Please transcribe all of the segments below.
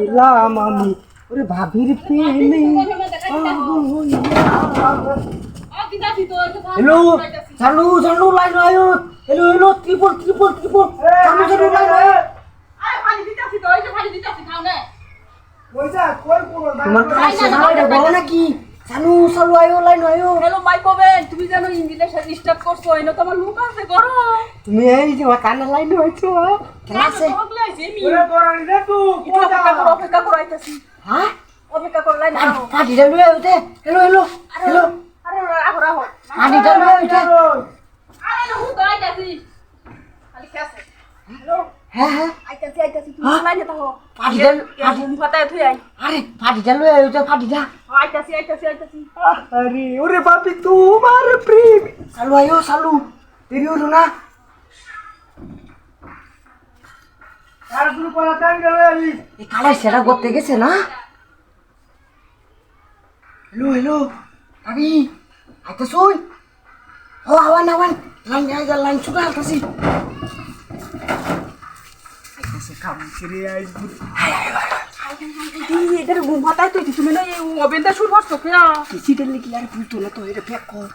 গেলাম আমি ওরে ভাবির প্রেমে হ্যালো চালু চালু লাইন আয়ো হ্যালো হ্যালো ত্রিপল ত্রিপল ত্রিপল চালু চালু লাইন আয়ো তোমার কাছে সারাইটা বলো নাকি চালু চালু আয়ো লাইন আয়ো হ্যালো মাইকোবেন তুমি জানো ইঞ্জিনের সাথে স্টার্ট করছো এনো তো আমার লুক আছে করো তুমি এই যে কানে লাইন হইছো ক্লাসে অপেক্ষা করো আইতাছি হ্যাঁ অপেক্ষা করো লাইন আও পাটিটা লই আইতে হ্যালো হ্যালো হ্যালো আরে রাখো রাখো পাটিটা লই আইতে আরে না হুঁ তো আইতাছি খালি খেছে হ্যালো হ্যাঁ হ্যাঁ আইতাছি তুমি লাইনে থাকো পাটিটা ঘুম ফাটায় থুই আই আরে পাটিটা লই আইতে পাটিটা আইতাছি अरे ओरे बापी तुम्हारे प्रेम चालू आयो चालू तेरी हो ना यार तुम पता टाइम गए अभी ये काला सेरा गोते गेছে না हेलो हेलो अभी आते सोई हो आवन आवन लाइन आइगा लाइन सुगा आतासी आइतासे काम करे आई এটার ঘুম ফাটায় তুই তুমি না এই ওভেনটা শুরু করছো কেন কিসিটার লিখি আর বুঝতো না তো এটা প্যাক কর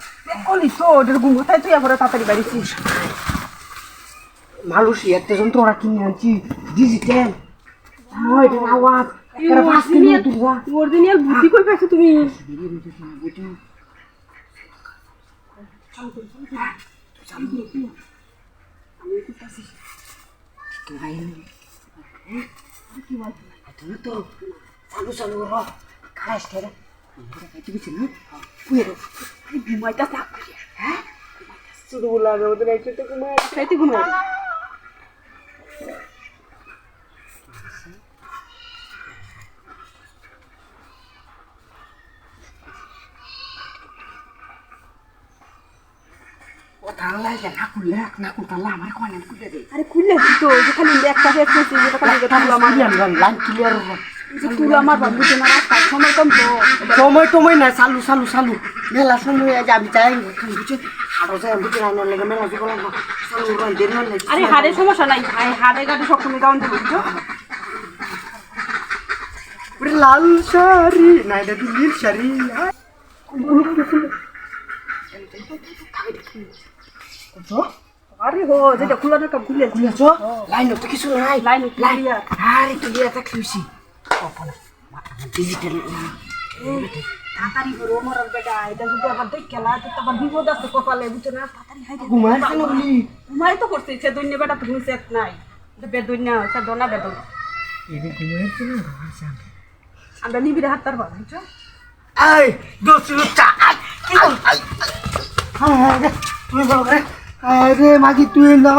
কলি তো এটার ঘুম ফাটায় তুই আবার তাড়াতাড়ি বাড়িছিস মানুষ একটা যন্ত্র ওরা কিনে আনছি ডিজিটাল এটার আওয়াজ একটা বাস কিনে তুলবা অরিজিনাল বুদ্ধি কই পাইছো তুমি তুমি তো চালু চালু র খাস তেরা তুমি চিনো কুয়েরো আরে ঘুমাইতা থাক হ্যাঁ শুধু বলা না ওদের একসাথে ঘুমায় খাইতে ঘুমাই ও তাহলে না খুললে না খুলতালা আমার কোন খুলে দে আরে খুললে তো যে খালি একটা হেড করছিস যেটা খালি থাকলো আমার লাইন ক্লিয়ার তুই আমার বাবু তো না রাস্তা সময় কম তো সময় টময় না চালু চালু চালু মেলা সময় যাবি তাই বুঝছে হাড়ো যায় বুঝে না লাগে মেলা যে বলা চালু রান দেরি না আরে হাড়ে সমস্যা নাই ভাই হাড়ে গাড়ি সবসময় ডাউন দিবি বুঝছো ওরে লাল শাড়ি না এটা তো নীল শাড়ি আরে হো যেটা খোলা না কাম খুলে খুলেছো লাইন তো কিছু নাই লাইন ক্লিয়ার আরে ক্লিয়ার তা খুশি ওপনা ডিজিটাল তাড়াতাড়ি করো মরার বেটা এটা যদি আবার দেখ খেলা তো আবার বিপদ আছে কপালে বুঝছো না তাড়াতাড়ি হাইতে ঘুমাই কেন বলি ঘুমাই তো করছে সে দৈন্য বেটা তুমি সেট নাই বেদৈন্য সে দোনা বেদন এবে ঘুমাই কেন আচ্ছা আমরা নিবিড়ে হাত তার বাবা বুঝছো এই দোস্ত চা আই তুই বল রে আরে মাগি তুই না